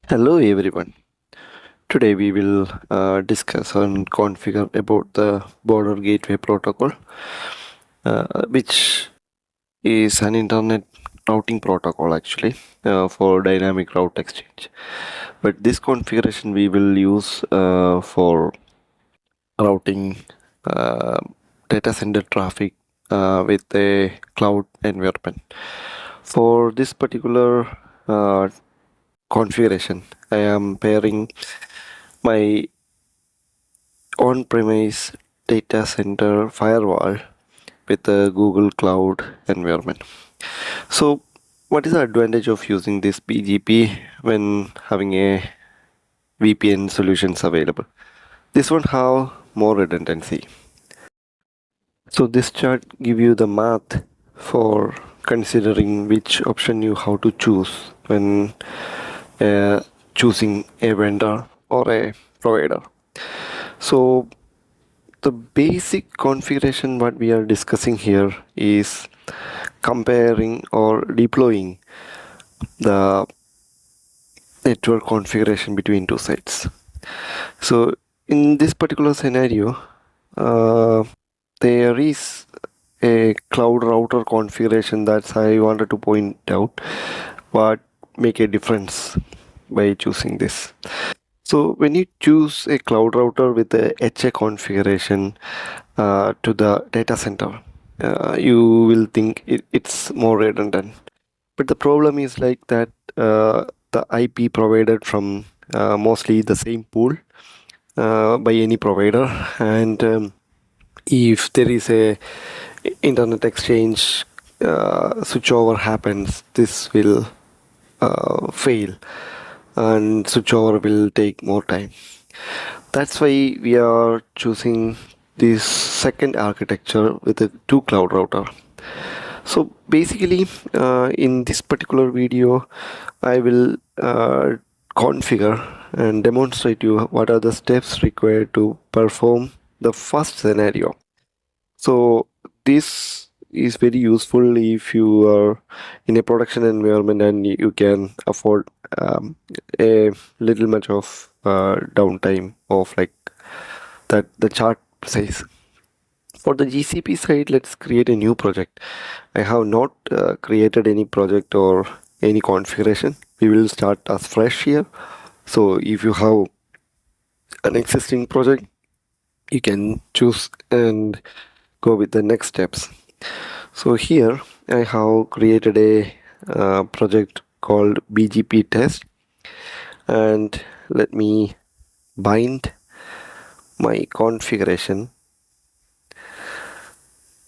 Hello everyone. Today we will discuss and configure about the border gateway protocol, which is an internet routing protocol actually for dynamic route exchange. But this configuration we will use for routing uh, data center traffic with a cloud environment. For this particular configuration, I am pairing my on-premise data center firewall with a Google Cloud environment. So what is the advantage of using this BGP when having a VPN solutions available? This one have more redundancy. So this chart give you the math for considering which option you have to choose when choosing a vendor or a provider. So the basic configuration what we are discussing here is comparing or deploying the network configuration between two sites. So in this particular scenario, there is a cloud router configuration that I wanted to point out what make a difference by choosing this. So when you choose a cloud router with a HA configuration to the data center, you will think it's more redundant. But the problem is like that the IP provided from mostly the same pool by any provider, and if there is a internet exchange switchover happens, this will fail and switchover will take more time. That's why we are choosing this second architecture with a two cloud router. So basically in this particular video I will configure and demonstrate you what are the steps required to perform the first scenario. So this is very useful if you are in a production environment and you can afford a little much of downtime of like that the chart says. For the GCP side, let's create a new project. I have not created any project or any configuration. We will start as fresh here. So if you have an existing project, you can choose and go with the next steps. So here I have created a project called BGP test, and let me bind my configuration,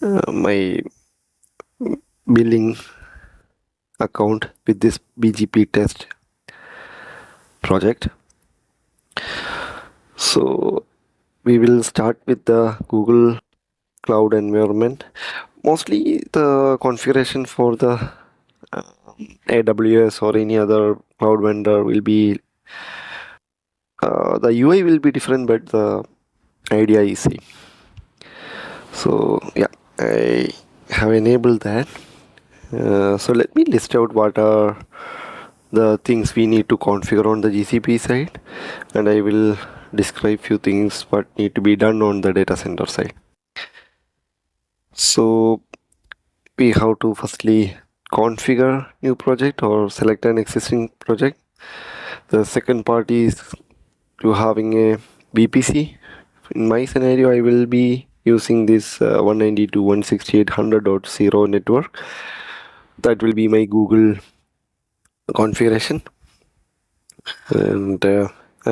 my billing account with this BGP test project. So we will start with the Google Cloud environment. Mostly the configuration for the AWS or any other cloud vendor will be the UI will be different, but the idea is same. So yeah, I have enabled that. So let me list out what are the things we need to configure on the GCP side, and I will describe few things what need to be done on the data center side. So we have to firstly configure new project or select an existing project. The second part is to having a VPC. In my scenario, I will be using this 192.168.100.0 network. That will be my Google configuration, and I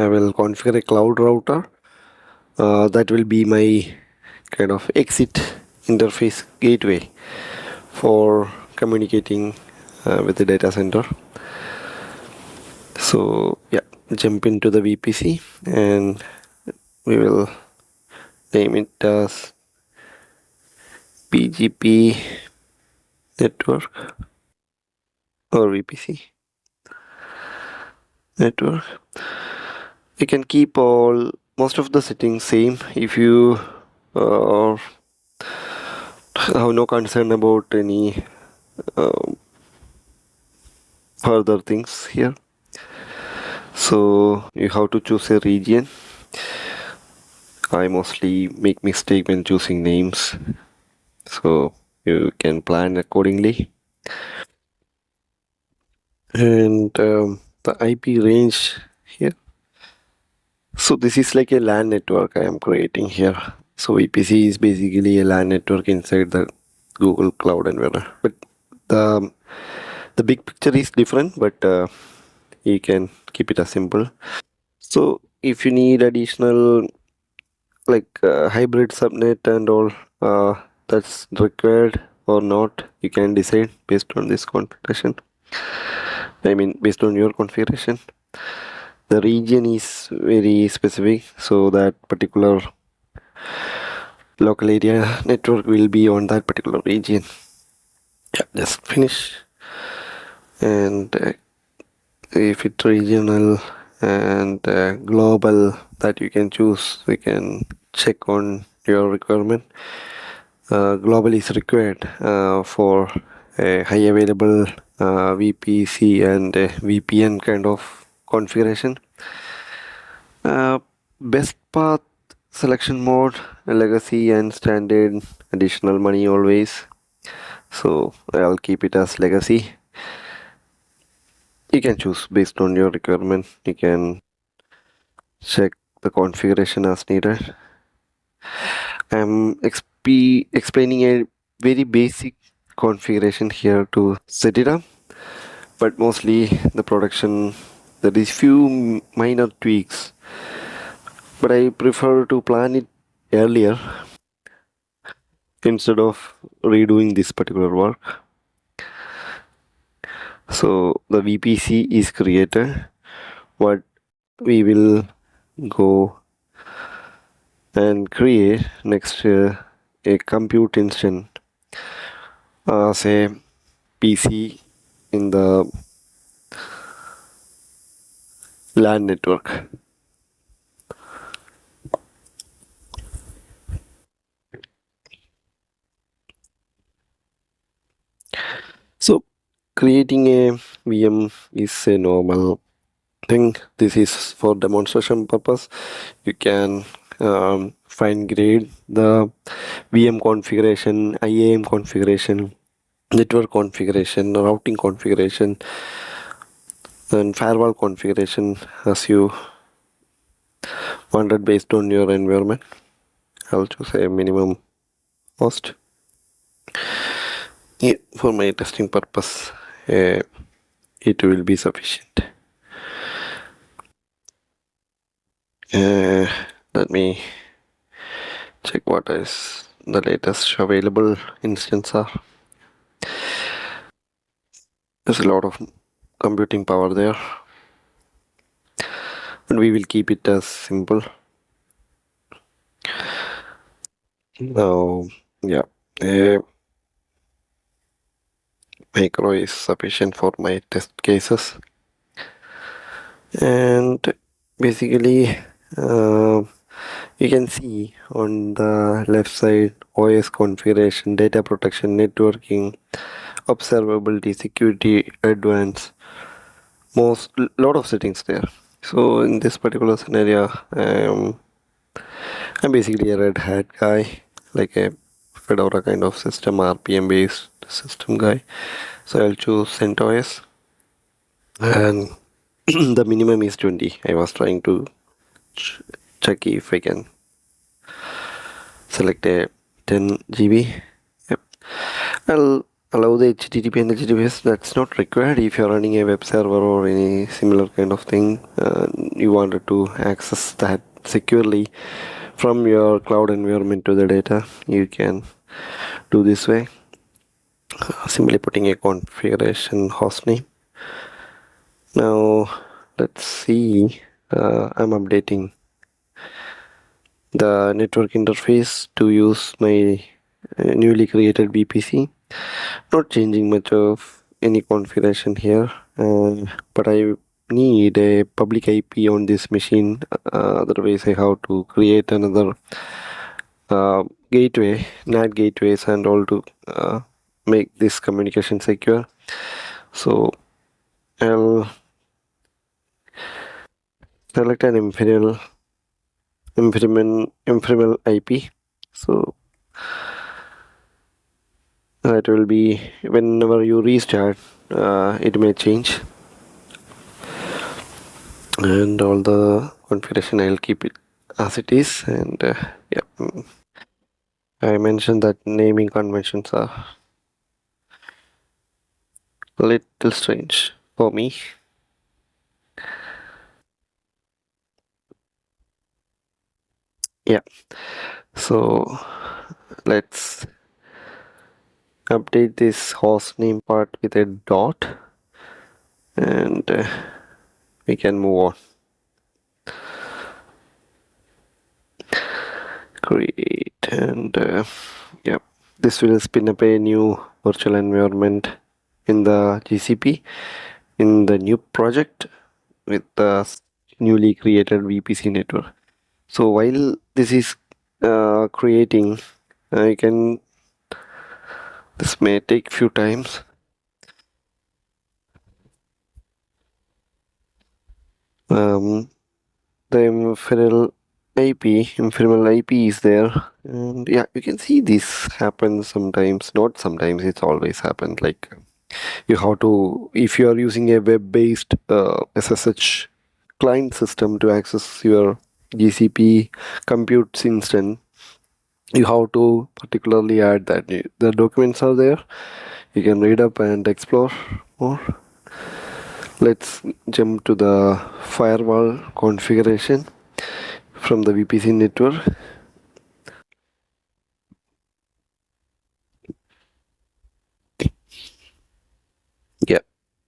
will configure a cloud router. That will be my kind of exit interface gateway for communicating with the data center. So yeah, jump into the VPC and we will name it as BGP network or VPC network. You can keep most of the settings same if you have no concern about any further things here. So you have to choose a region. I mostly make mistake when choosing names, so you can plan accordingly. And the IP range here. So this is like a LAN network I am creating here. So VPC is basically a LAN network inside the Google Cloud environment. But the the big picture is different, but you can keep it as simple. So if you need additional like hybrid subnet and all that's required or not, you can decide based on this configuration. I mean based on your configuration. The region is very specific, so that particular local area network will be on that particular region. Yeah, just finish. And if it's regional and global, that you can choose, we can check on your requirement. Global is required for a high available VPC and VPN kind of configuration. Best path selection mode, legacy and standard, additional money always. So I'll keep it as legacy. You can choose based on your requirement. You can check the configuration as needed. I'm explaining a very basic configuration here to set it up, but mostly the production, there is few minor tweaks, but I prefer to plan it earlier instead of redoing this particular work. So the VPC is created. What we will go and create next a compute instance as a PC in the LAN network. So creating a VM is a normal thing. This is for demonstration purpose. You can fine grade the VM configuration, IAM configuration, network configuration, routing configuration, and firewall configuration as you wanted based on your environment. I'll choose a minimum host. Yeah, for my testing purpose, it will be sufficient. Let me check what is the latest available instance are. There's a lot of computing power there, and we will keep it as simple. Now, yeah, macro is sufficient for my test cases, and basically you can see on the left side OS configuration, data protection, networking, observability, security, advanced, lot of settings there. So in this particular scenario, I'm basically a Red Hat guy, like a Fedora kind of system, RPM based system guy. So I'll choose CentOS, and the minimum is 20. I was trying to check if I can select a 10 GB. Yep. I'll allow the HTTP and HTTPS. That's not required if you're running a web server or any similar kind of thing. You wanted to access that securely from your cloud environment to the data. You can do this way. Simply putting a configuration hostname. Now let's see. I'm updating the network interface to use my newly created VPC. Not changing much of any configuration here, but I need a public IP on this machine. Otherwise I have to create another gateway, NAT gateways and all to make this communication secure. So I'll select an ephemeral IP. So that will be whenever you restart, it may change, and all the configuration I'll keep it as it is. And I mentioned that naming conventions are a little strange for me. Yeah, so let's update this host name part with a dot, and we can move on. Create, and yeah, this will spin up a new virtual environment in the GCP in the new project with the newly created VPC network. So while this is creating, I can this may take few times. The ephemeral IP is there, and yeah, you can see this happens sometimes, not sometimes, it's always happened. Like you have to, if you are using a web-based SSH client system to access your GCP compute instance, you have to particularly add that the documents are there. You can read up and explore more. Let's jump to the firewall configuration from the VPC network. Yeah,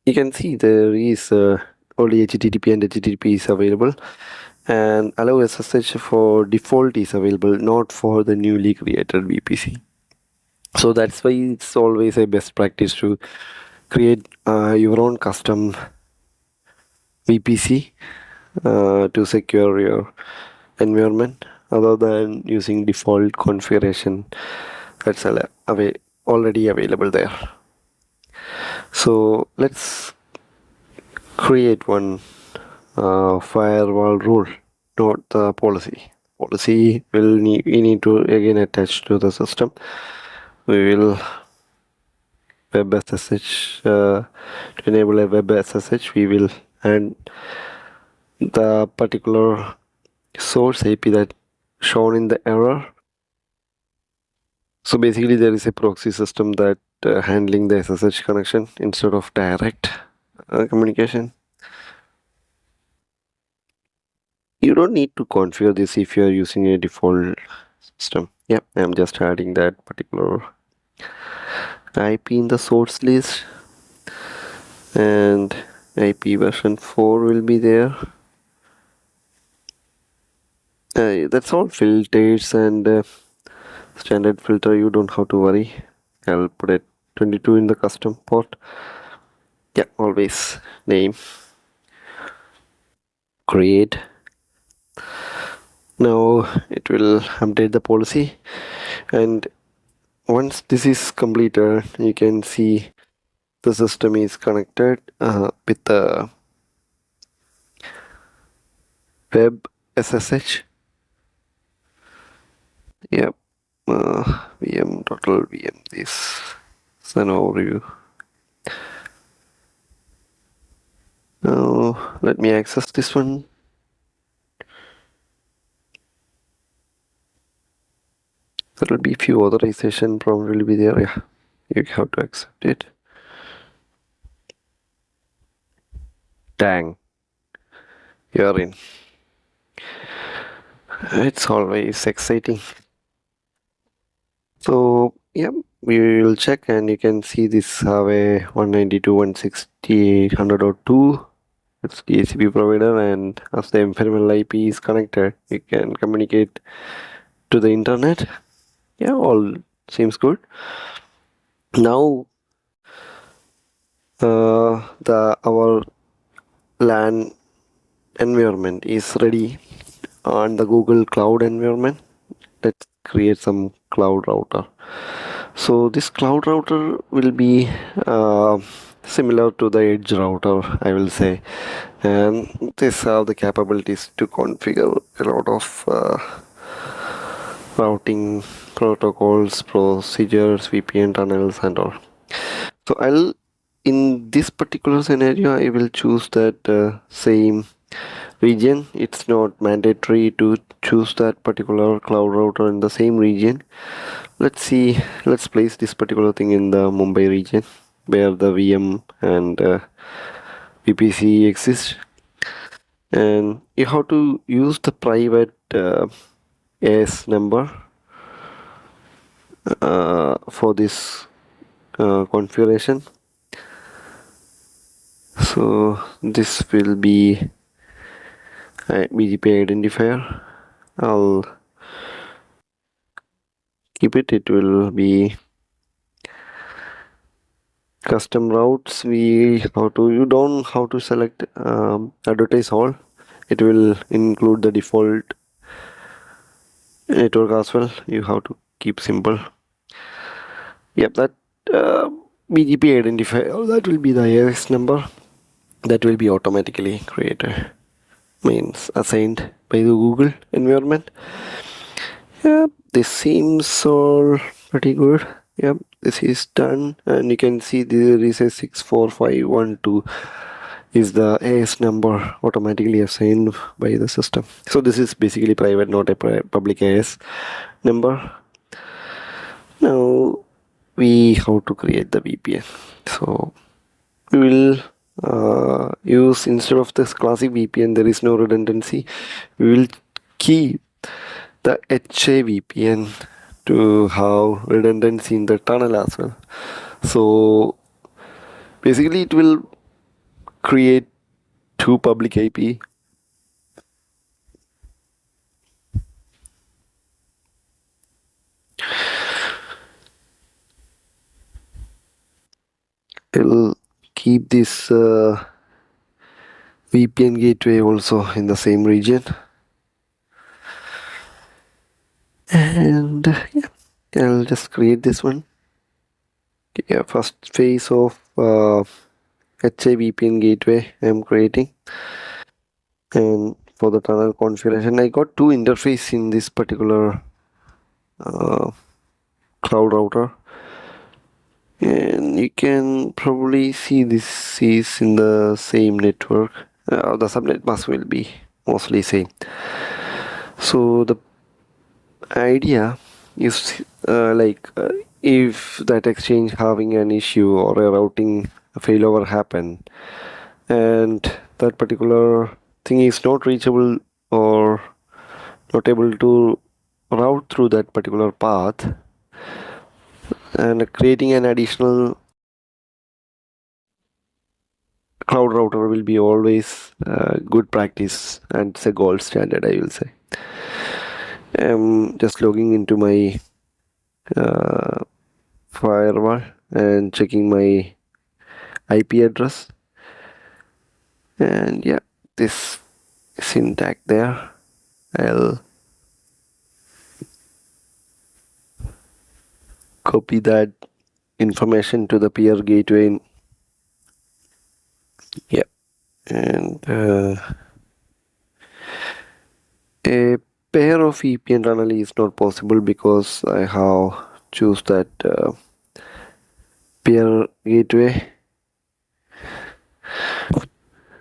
you can see there is only HTTP and HTTP is available, and allow SSH for default is available, not for the newly created VPC. So that's why it's always a best practice to create your own custom VPC to secure your environment, other than using default configuration that's already available there. So let's create one firewall rule, not the policy. Policy we need to again attach to the system. We will web SSH to enable a web SSH. We will add the particular source IP that shown in the error. So basically there is a proxy system that handling the SSH connection instead of direct communication. You don't need to configure this if you are using a default system. Yeah, I'm just adding that particular IP in the source list, and IP version 4 will be there. That's all filters and standard filter, you don't have to worry. I'll put it 22 in the custom port. Yeah, always name, create. Now it will update the policy, and once this is completed, you can see the system is connected with the web SSH. Yep, VM total VM. This is an overview. Now let me access this one. There will be few authorization probably be there. Yeah, you have to accept it. Dang, you're in. It's always exciting. So yeah, we will check, and you can see this have a 192.168.100.2. It's DHCP provider, and as the ephemeral IP is connected, you can communicate to the internet. Yeah, all seems good. Now our LAN environment is ready on the Google Cloud environment. Let's create some cloud router. So this cloud router will be similar to the edge router, I will say, and this have the capabilities to configure a lot of routing protocols, procedures, VPN tunnels, and all. So in this particular scenario, I will choose that same region. It's not mandatory to choose that particular cloud router in the same region. Let's place this particular thing in the Mumbai region where the VM and VPC exist, and you have to use the private AS number for this configuration. So this will be a BGP identifier. I'll keep it. It will be custom routes. You don't have to select advertise all. It will include the default network as well. You have to keep simple. Yep, that BGP identifier, that will be the AS number that will be automatically created, means assigned by the Google environment. Yep, this seems all pretty good. Yep, this is done, and you can see there is a 64512 is the AS number automatically assigned by the system. So this is basically private, not a public AS number. Now we have to create the VPN. So we will use, instead of this classic VPN, there is no redundancy. We will keep the HA VPN to have redundancy in the tunnel as well. So basically it will create two public IP. It'll keep this VPN gateway also in the same region. And yeah, I'll just create this one. Yeah, first phase of HA VPN gateway I'm creating. And for the tunnel configuration, I got two interfaces in this particular cloud router, and you can probably see this is in the same network. The subnet mask will be mostly same. So the idea is if that exchange having an issue or a routing failover happen, and that particular thing is not reachable or not able to route through that particular path, and creating an additional cloud router will be always good practice, and it's a gold standard, I will say. I'm just logging into my firewall and checking my IP address, and yeah, this is intact there. I'll copy that information to the peer gateway. Yeah, and a pair of VPN tunnel is not possible because I have choose that peer gateway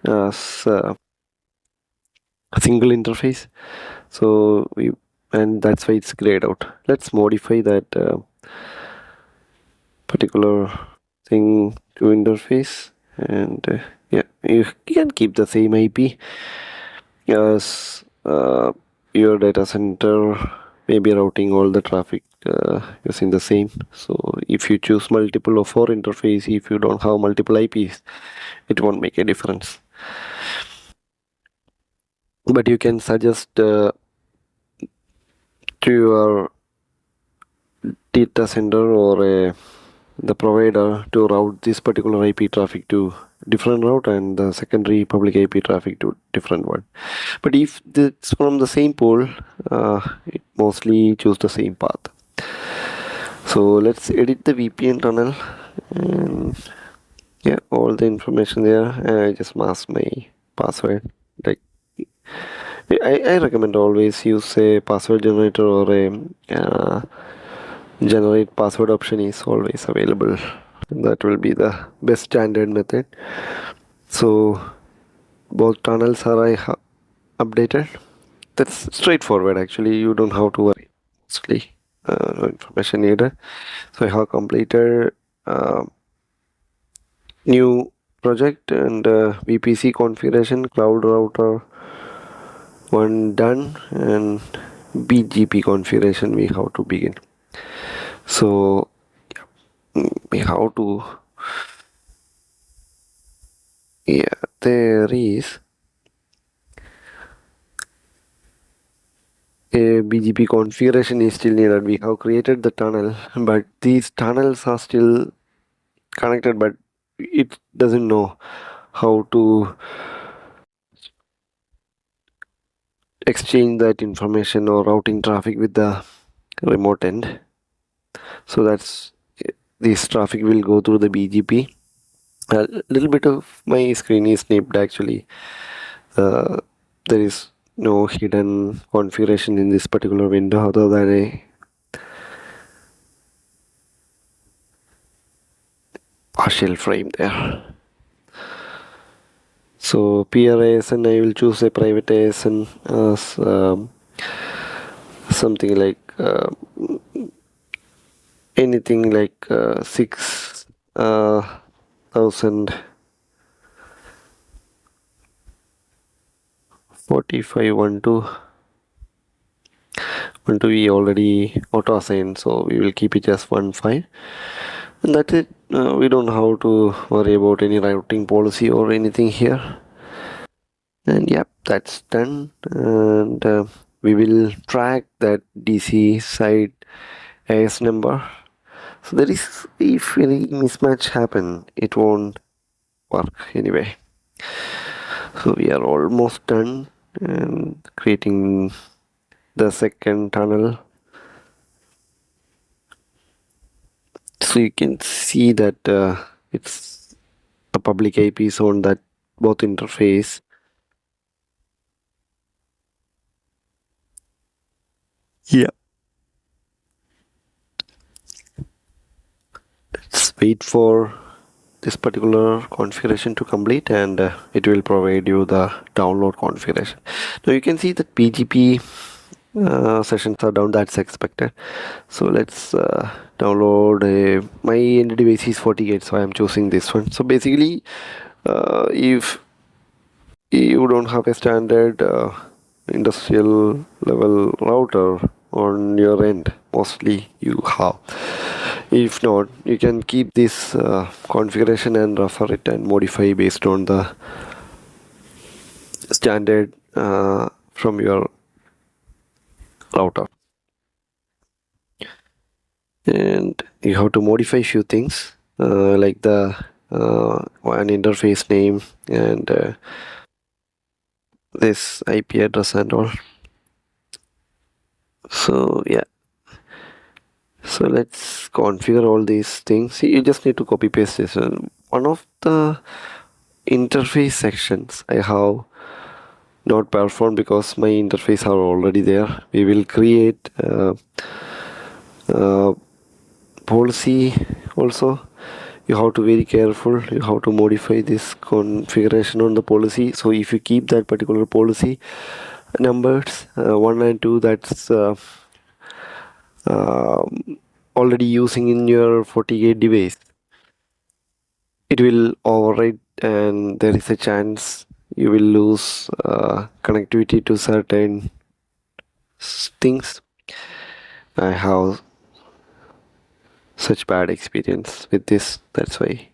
as a single interface. So and that's why it's grayed out. Let's modify that particular thing to interface, and yeah, you can keep the same IP as your data center may be routing all the traffic using the same. So if you choose multiple of 4 interface, if you don't have multiple IPs, it won't make a difference. But you can suggest to your data center or the provider to route this particular IP traffic to different route and the secondary public IP traffic to different one. But if it's from the same pool, it mostly choose the same path. So let's edit the VPN tunnel, and Yeah, all the information there, and I just mask my password. Like I recommend always use a password generator or a generate password option is always available. That will be the best standard method. So both tunnels are updated. That's straightforward actually. You don't have to worry. Mostly no information needed. So I have completed new project and VPC configuration, Cloud Router 1 done, and BGP configuration we have to begin. So we have to, yeah, there is a BGP configuration is still needed. We have created the tunnel, but these tunnels are still connected, but it doesn't know how to exchange that information or routing traffic with the remote end. So that's this traffic will go through the BGP. A little bit of my screen is snipped actually. There is no hidden configuration in this particular window other than a partial frame there. So peer ASN, I will choose a private ASN as something like anything like 6,000 4512 we already auto assign, so we will keep it as 15, and that's it. We don't have to worry about any routing policy or anything here. And yep, that's done. And we will track that DC side AS number. So there is, if any mismatch happen, it won't work anyway. So we are almost done and creating the second tunnel. So you can see that it's a public IP zone that both interface. Yeah. Let's wait for this particular configuration to complete, and it will provide you the download configuration. Now you can see that BGP sessions are down. That's expected. So let's download my end device is 48, so I am choosing this one. So basically if you don't have a standard industrial level router on your end, mostly you have. If not, you can keep this configuration and refer it and modify based on the standard from your router. And you have to modify few things like the an interface name and this IP address and all. So yeah, so let's configure all these things. See, you just need to copy paste this. One of the interface sections I have not performed because my interface are already there. We will create policy also. You have to be very careful. You have to modify this configuration on the policy. So if you keep that particular policy numbers 1 and 2, that's already using in your 48 device, it will override and there is a chance you will lose connectivity to certain things. I have such bad experience with this, that's why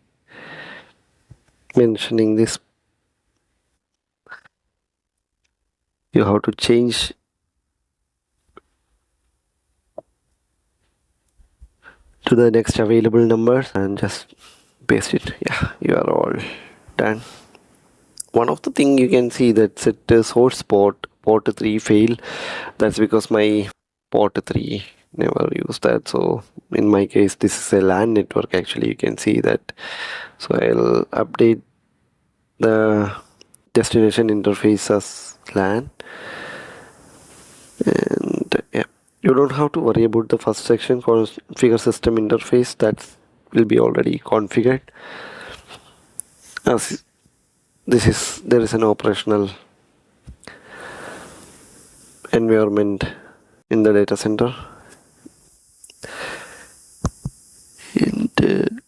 mentioning this. You have to change to the next available numbers and just paste it. Yeah, you are all done. One of the thing you can see that set source port 3 fail. That's because my port 3 never use that. So in my case, this is a LAN network. Actually, you can see that. So I'll update the destination interface as LAN, and yeah, you don't have to worry about the first section, configure system interface. That will be already configured, as there is an operational environment in the data center. And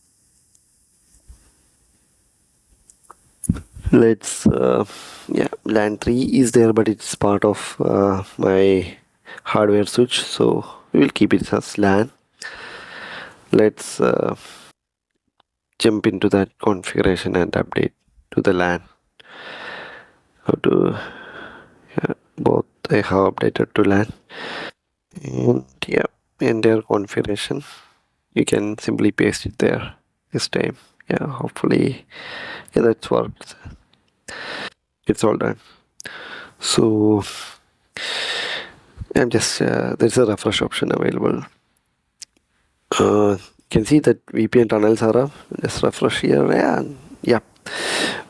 let's yeah, LAN 3 is there, but it's part of my hardware switch, so we will keep it as LAN. Let's jump into that configuration and update to the LAN. How to, yeah, both I have updated to LAN, and yeah, entire configuration you can simply paste it there this time. Yeah, hopefully, yeah, that's worked. It's all done. So I'm just there's a refresh option available. You can see that VPN tunnels are up. Just refresh here, and yeah,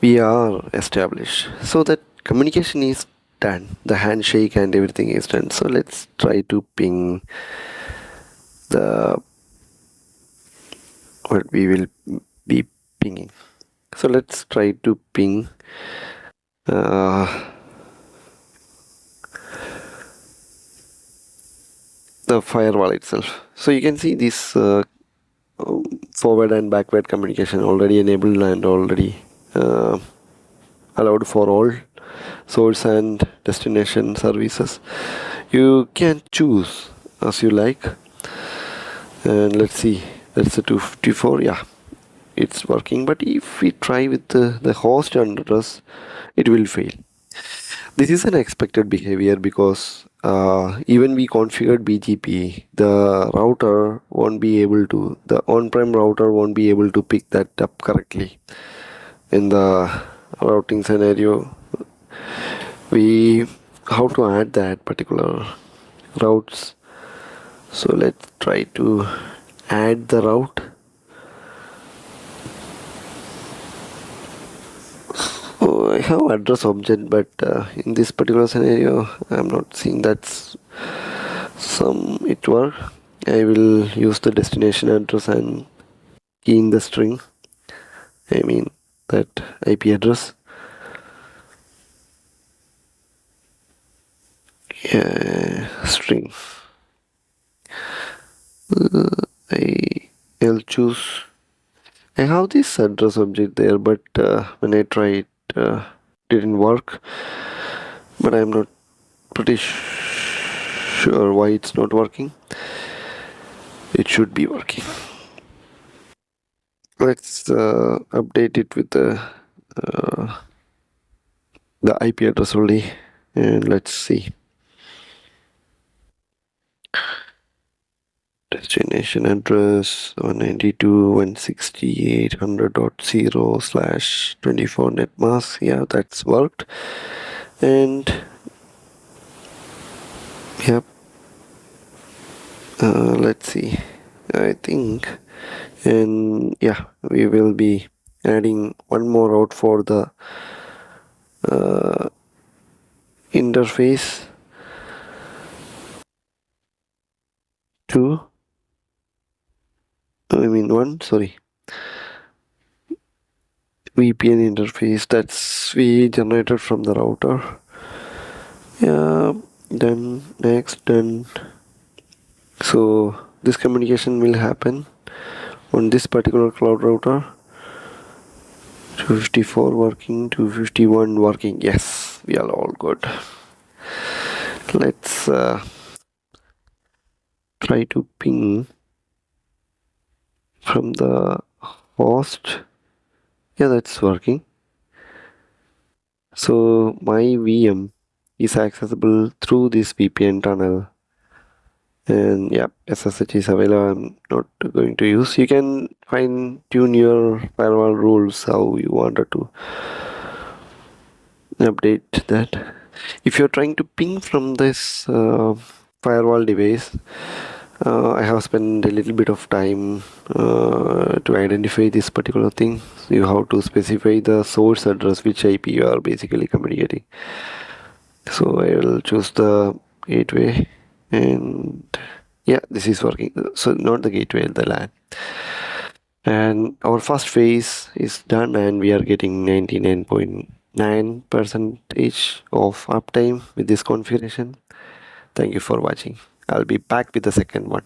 we are established. So that communication is done. The handshake and everything is done. So let's try to ping the what we will be pinging. So let's try to ping the firewall itself. So you can see this forward and backward communication already enabled and already allowed for all source and destination services. You can choose as you like, and let's see, that's a 254. Yeah, it's working, but if we try with the host address, it will fail. This is an expected behavior because even we configured BGP, the router won't be able to, the on-prem router won't be able to pick that up correctly. In the routing scenario, we how to add that particular routes. So let's try to add the route. Oh, I have address object, but in this particular scenario I'm not seeing that's it work. I will use the destination address and key in the string, I mean that IP address. Yeah, string. I'll choose. I have this address object there, but when I try it, didn't work. But I'm not pretty sure why it's not working. It should be working. Let's update it with the IP address only, and let's see. Destination address 192.168.100.0/24 net mask. Yeah, that's worked. And yep, let's see, I think, and yeah, we will be adding one more route for the interface to VPN interface that's we generated from the router. Yeah, then next, done. So this communication will happen on this particular cloud router. 254 working, 251 working. Yes, we are all good. Let's try to ping from the host. Yeah, that's working. So my VM is accessible through this VPN tunnel, and yeah, SSH is available. I'm not going to use. You can fine tune your firewall rules how you wanted to update that. If you're trying to ping from this firewall device, I have spent a little bit of time to identify this particular thing. So you have to specify the source address, which IP you are basically communicating. So I will choose the gateway, and yeah, this is working. So not the gateway, the LAN. And our first phase is done, and we are getting 99.9% of uptime with this configuration. Thank you for watching. I'll be back with the second one.